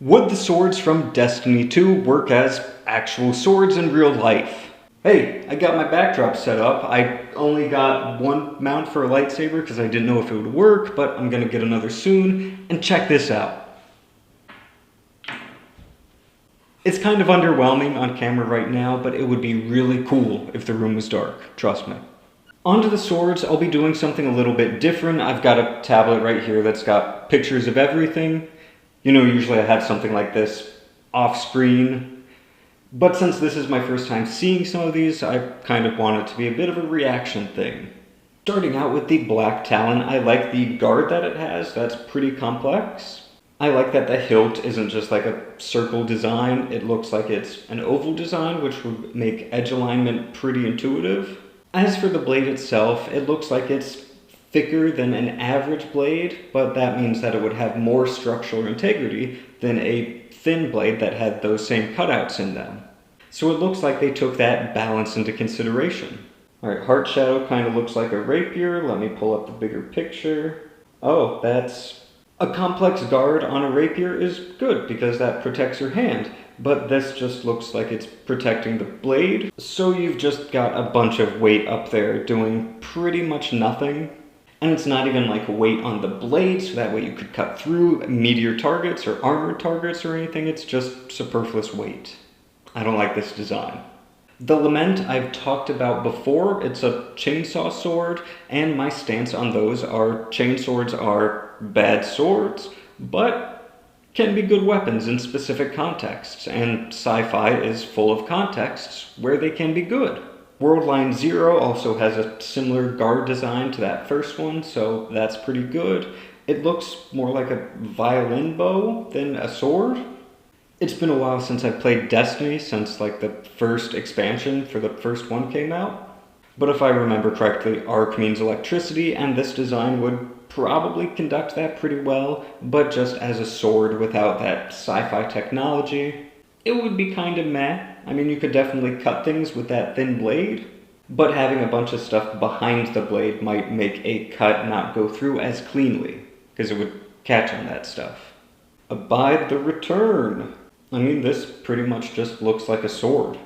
Would the swords from Destiny 2 work as actual swords in real life? Hey, I got my backdrop set up. I only got one mount for a lightsaber because I didn't know if it would work, but I'm gonna get another soon. And check this out. It's kind of underwhelming on camera right now, but it would be really cool if the room was dark, trust me. Onto the swords, I'll be doing something a little bit different. I've got a tablet right here that's got pictures of everything. You know, usually I have something like this off screen, but since this is my first time seeing some of these, I kind of want it to be a bit of a reaction thing. Starting out with the black Talon, I like the guard that it has. That's pretty complex. I like that the hilt isn't just like a circle design. It looks like it's an oval design, which would make edge alignment pretty intuitive. As for the blade itself, it looks like it's thicker than an average blade, but that means that it would have more structural integrity than a thin blade that had those same cutouts in them. So it looks like they took that balance into consideration. Alright, Heart Shadow kind of looks like a rapier. Let me pull up the bigger picture. Oh, that's... A complex guard on a rapier is good because that protects your hand, but this just looks like it's protecting the blade. So you've just got a bunch of weight up there doing pretty much nothing. And it's not even like weight on the blade, so that way you could cut through meteor targets or armored targets or anything. It's just superfluous weight. I don't like this design. The lament I've talked about before. It's a chainsaw sword, and my stance on those are chainswords are bad swords, but can be good weapons in specific contexts, and sci-fi is full of contexts where they can be good. Worldline Zero also has a similar guard design to that first one, so that's pretty good. It looks more like a violin bow than a sword. It's been a while since I've played Destiny, since like the first expansion for the first one came out. But if I remember correctly, arc means electricity, and this design would probably conduct that pretty well, but just as a sword without that sci-fi technology, it would be kind of meh. I mean, you could definitely cut things with that thin blade, but having a bunch of stuff behind the blade might make a cut not go through as cleanly, because it would catch on that stuff. Abide the return. I mean, this pretty much just looks like a sword.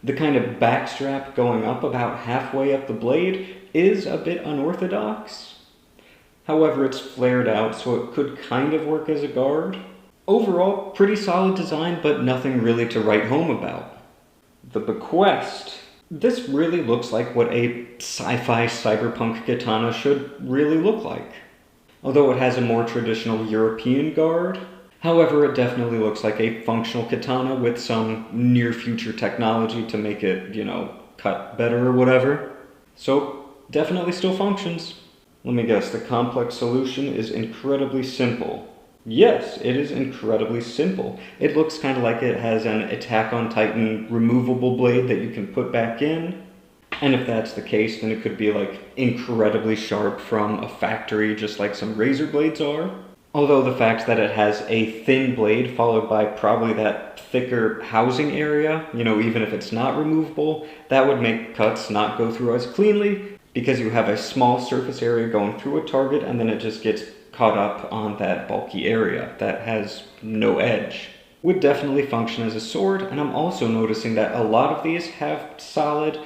The kind of backstrap going up about halfway up the blade is a bit unorthodox. However, it's flared out, so it could kind of work as a guard. Overall, pretty solid design, but nothing really to write home about. The bequest. This really looks like what a sci-fi cyberpunk katana should really look like. Although it has a more traditional European guard. However, it definitely looks like a functional katana with some near-future technology to make it, you know, cut better or whatever. So, definitely still functions. Let me guess, the complex solution is incredibly simple. Yes, it is incredibly simple. It looks kind of like it has an Attack on Titan removable blade that you can put back in. And if that's the case, then it could be like incredibly sharp from a factory, just like some razor blades are. Although the fact that it has a thin blade followed by probably that thicker housing area, you know, even if it's not removable, that would make cuts not go through as cleanly because you have a small surface area going through a target and then it just gets caught up on that bulky area that has no edge. Would definitely function as a sword, and I'm also noticing that a lot of these have solid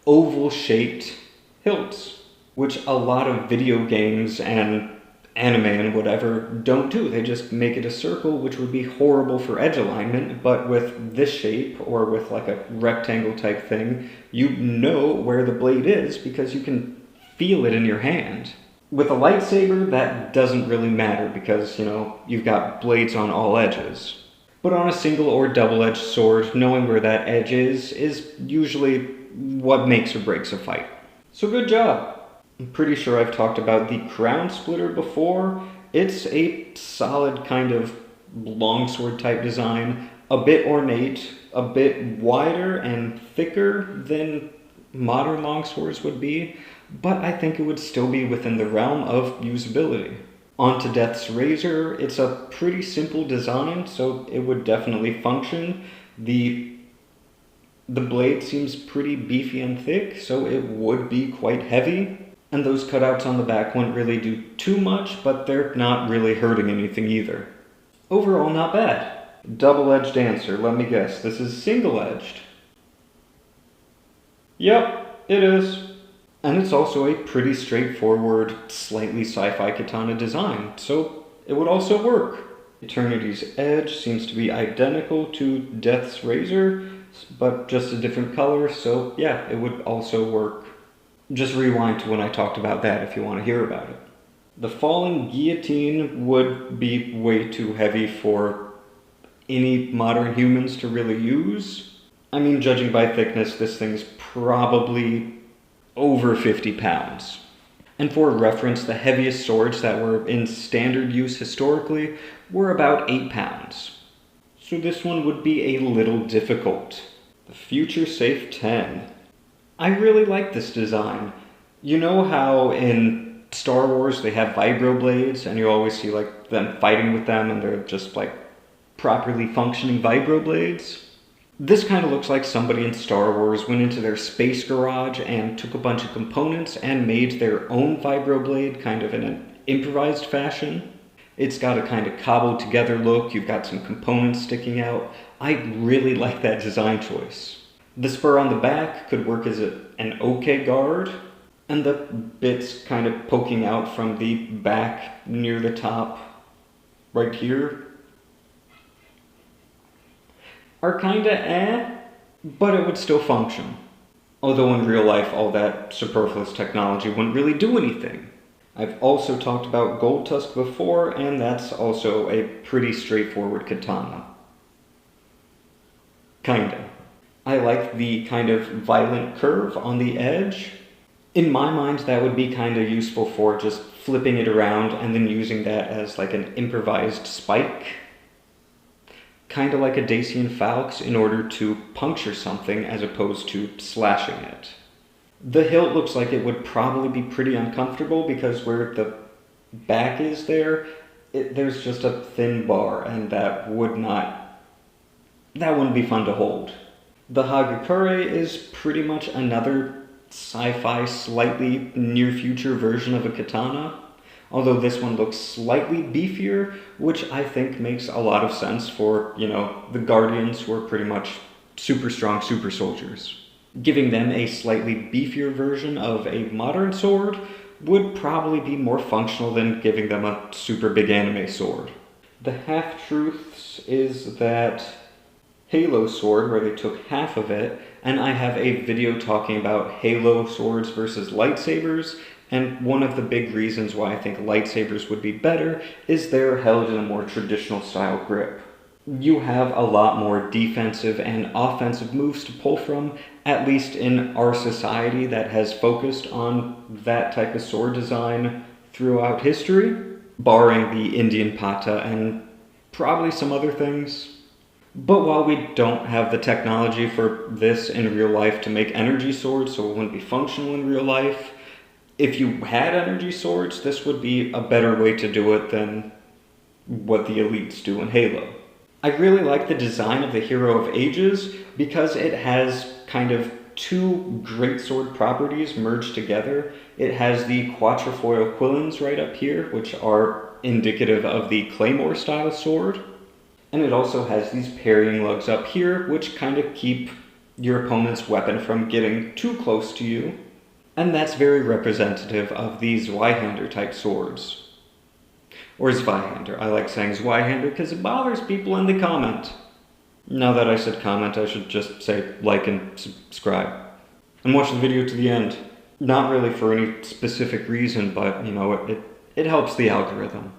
oval-shaped hilts, which a lot of video games and anime and whatever don't do. They just make it a circle, which would be horrible for edge alignment, but with this shape or with like a rectangle type thing, you know where the blade is because you can feel it in your hand. With a lightsaber, that doesn't really matter because, you know, you've got blades on all edges. But on a single or double-edged sword, knowing where that edge is usually what makes or breaks a fight. So good job! I'm pretty sure I've talked about the crown splitter before. It's a solid kind of longsword type design, a bit ornate, a bit wider and thicker than modern longswords would be, but I think it would still be within the realm of usability. Onto Death's Razor, it's a pretty simple design, so it would definitely function. The blade seems pretty beefy and thick, so it would be quite heavy. And those cutouts on the back wouldn't really do too much, but they're not really hurting anything either. Overall, not bad. Double-edged answer, let me guess. This is single-edged. Yep, it is. And it's also a pretty straightforward, slightly sci-fi katana design, so it would also work. Eternity's edge seems to be identical to Death's razor, but just a different color, so yeah, it would also work. Just rewind to when I talked about that if you want to hear about it. The falling guillotine would be way too heavy for any modern humans to really use. I mean, judging by thickness, this thing's probably over 50 pounds. And for reference, the heaviest swords that were in standard use historically were about 8 pounds. So this one would be a little difficult. The Future Safe 10. I really like this design. You know how in Star Wars they have Vibro Blades and you always see like them fighting with them and they're just like properly functioning Vibro Blades? This kind of looks like somebody in Star Wars went into their space garage and took a bunch of components and made their own Vibro Blade kind of in an improvised fashion. It's got a kind of cobbled together look, you've got some components sticking out. I really like that design choice. The spur on the back could work as an okay guard, and the bits kind of poking out from the back near the top right here are kinda but it would still function. Although in real life all that superfluous technology wouldn't really do anything. I've also talked about goldtusk before, and that's also a pretty straightforward katana. Kinda. I like the kind of violent curve on the edge. In my mind, that would be kinda useful for just flipping it around and then using that as like an improvised spike. Kinda like a Dacian falx in order to puncture something as opposed to slashing it. The hilt looks like it would probably be pretty uncomfortable because where the back is there's just a thin bar and that wouldn't be fun to hold. The hagakure is pretty much another sci-fi, slightly near-future version of a katana, although this one looks slightly beefier, which I think makes a lot of sense for, the Guardians who are pretty much super strong super soldiers. Giving them a slightly beefier version of a modern sword would probably be more functional than giving them a super big anime sword. The half-truths is that Halo sword, where they took half of it, and I have a video talking about Halo swords versus lightsabers, and one of the big reasons why I think lightsabers would be better is they're held in a more traditional style grip. You have a lot more defensive and offensive moves to pull from, at least in our society that has focused on that type of sword design throughout history, barring the Indian pata and probably some other things. But while we don't have the technology for this in real life to make energy swords, so it wouldn't be functional in real life, if you had energy swords, this would be a better way to do it than what the elites do in Halo. I really like the design of the Hero of Ages because it has kind of two greatsword properties merged together. It has the quatrefoil quillins right up here, which are indicative of the claymore style sword. And it also has these parrying lugs up here, which kind of keep your opponent's weapon from getting too close to you. And that's very representative of the Zweihander type swords. Or Zweihander. I like saying Zweihander because it bothers people in the comment. Now that I said comment, I should just say like and subscribe. And watch the video to the end. Not really for any specific reason, but it helps the algorithm.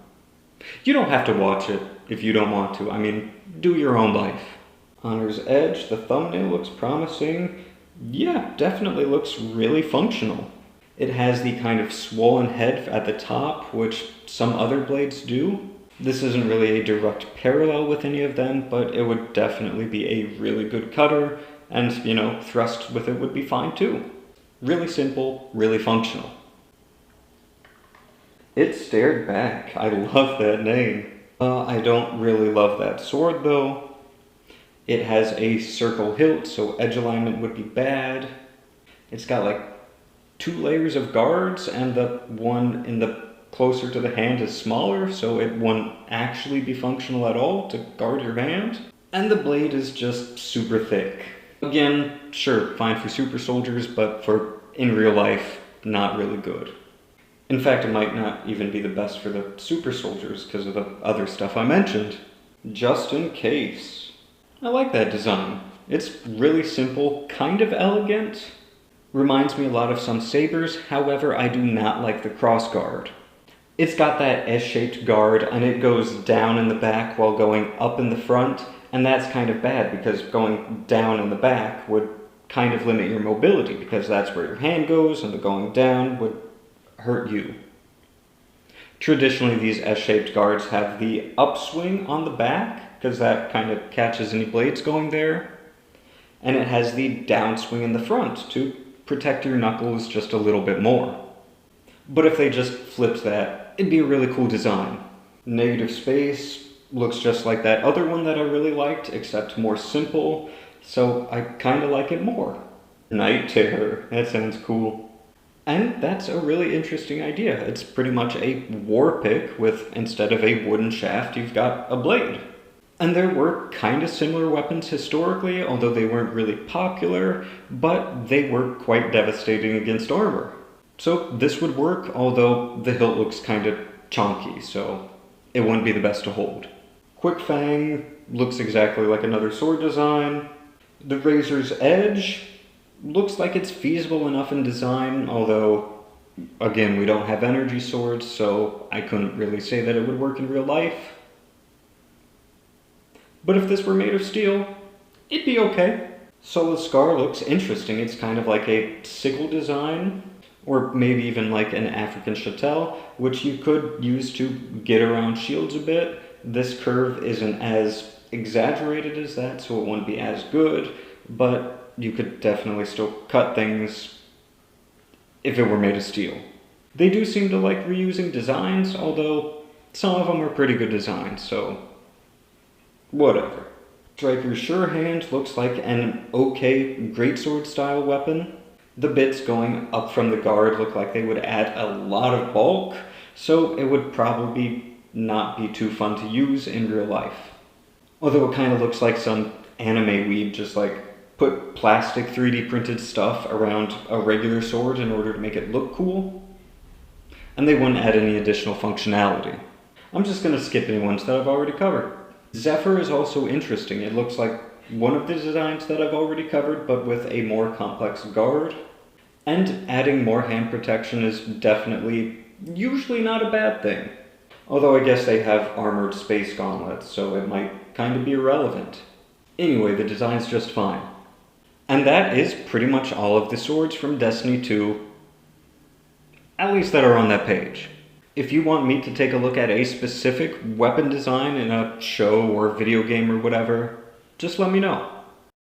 You don't have to watch it if you don't want to. I mean, do your own life. Honor's Edge, the thumbnail looks promising. Yeah, definitely looks really functional. It has the kind of swollen head at the top, which some other blades do. This isn't really a direct parallel with any of them, but it would definitely be a really good cutter, and, thrust with it would be fine too. Really simple, really functional. It Stared Back. I love that name. I don't really love that sword though. It has a circle hilt, so edge alignment would be bad. It's got like 2 layers of guards, and the one in the closer to the hand is smaller, so it wouldn't actually be functional at all to guard your hand. And the blade is just super thick. Again, sure, fine for super soldiers, but for in real life, not really good. In fact, it might not even be the best for the super soldiers because of the other stuff I mentioned. Just in case. I like that design. It's really simple, kind of elegant. Reminds me a lot of some sabers, however, I do not like the crossguard. It's got that S-shaped guard and it goes down in the back while going up in the front, and that's kind of bad because going down in the back would kind of limit your mobility because that's where your hand goes and the going down would hurt you. Traditionally, these S-shaped guards have the upswing on the back because that kind of catches any blades going there, and it has the downswing in the front to protect your knuckles just a little bit more. But if they just flipped that, it'd be a really cool design. Negative space looks just like that other one that I really liked, except more simple, so I kind of like it more. Night Terror, that sounds cool. And that's a really interesting idea. It's pretty much a war pick with, instead of a wooden shaft, you've got a blade. And there were kind of similar weapons historically, although they weren't really popular, but they were quite devastating against armor. So this would work, although the hilt looks kind of chonky, so it wouldn't be the best to hold. Quickfang looks exactly like another sword design. The razor's edge looks like it's feasible enough in design, although, again, we don't have energy swords, so I couldn't really say that it would work in real life. But if this were made of steel, it'd be okay. Sola's scar looks interesting. It's kind of like a sigil design, or maybe even like an African chattel, which you could use to get around shields a bit. This curve isn't as exaggerated as that, so it wouldn't be as good, but you could definitely still cut things if it were made of steel. They do seem to like reusing designs, although some of them are pretty good designs, so whatever. Stryker's sure hand looks like an okay greatsword style weapon. The bits going up from the guard look like they would add a lot of bulk, so it would probably not be too fun to use in real life. Although it kind of looks like some anime weeb just like put plastic 3D printed stuff around a regular sword in order to make it look cool. And they wouldn't add any additional functionality. I'm just going to skip any ones that I've already covered. Zephyr is also interesting. It looks like one of the designs that I've already covered, but with a more complex guard. And adding more hand protection is definitely usually not a bad thing. Although I guess they have armored space gauntlets, so it might kind of be irrelevant. Anyway, the design's just fine. And that is pretty much all of the swords from Destiny 2, at least that are on that page. If you want me to take a look at a specific weapon design in a show or video game or whatever, just let me know.